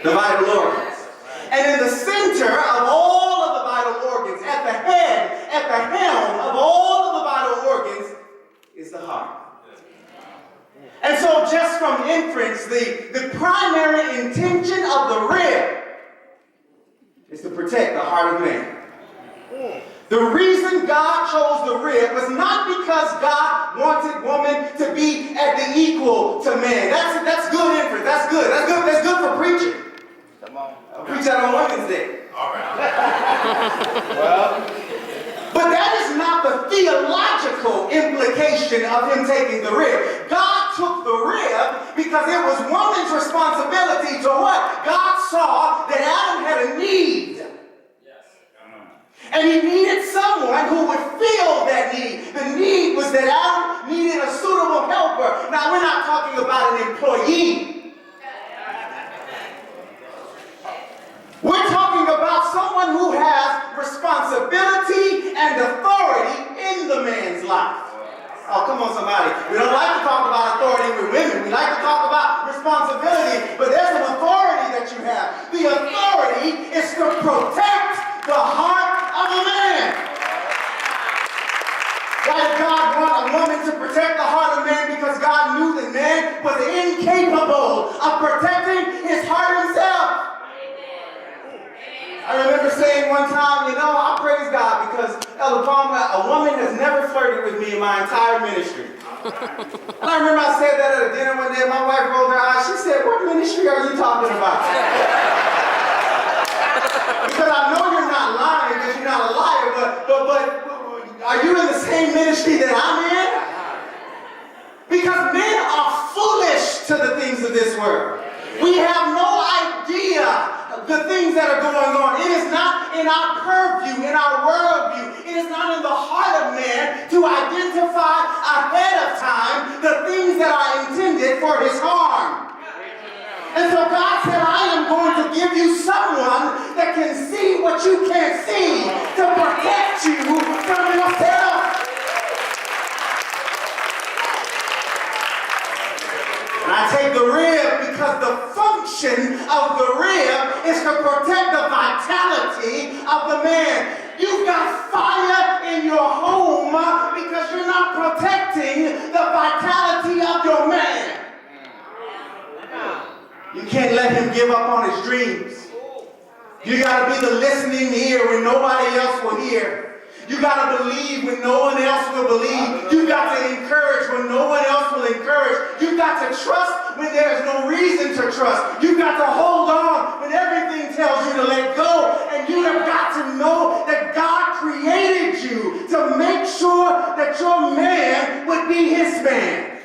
The vital organs. And in the center of all of the vital organs, at the head, at the helm of all of the vital organs, is the heart. And so just from inference, the primary intention of the rib is to protect the heart of man. The reason God chose the rib was not because God wanted woman to be at the equal to man. That's good inference. That's good. That's good for preaching. Come on. I'll preach that on Women's Day. All right. But that is not the theological implication of him taking the rib. God took the rib because it was woman's responsibility to what? God saw that Adam had a need. And he needed someone who would fill that need. The need was that Adam needed a suitable helper. Now, we're not talking about an employee. We're talking about someone who has responsibility and authority in the man's life. Oh, come on, somebody. We don't like to talk about authority with women. We like to talk about responsibility, but there's an authority that you have. The authority is to protect the heart of a man. Why did God want a woman to protect the heart of man? Because God knew that man was incapable of protecting his heart himself. I remember saying one time, I praise God because Elder Palmer, a woman has never flirted with me in my entire ministry. And I remember I said that at a dinner one day. My wife rolled her eyes. She said, "What ministry are you talking about?" Because I know you're not lying because you're not a liar, but are you in the same ministry that I'm in? Because men are foolish to the things of this world. We have no idea the things that are going on. It is not in our purview, in our worldview. It is not in the heart of man to identify ahead of time the things that are intended for his harm. And so God said, I am going to give you someone that can see what you can't see to protect you from yourself. And I take the rib because the function of the rib is to protect the vitality of the man. You've got fire in your home because you're not protecting the vitality of your man. You can't let him give up on his dreams. You got to be the listening ear when nobody else will hear. You got to believe when no one else will believe. You got to encourage when no one else will encourage. You got to trust when there's no reason to trust. You got to hold on when everything tells you to let go. And you have got to know that God created you to make sure that your man would be his man.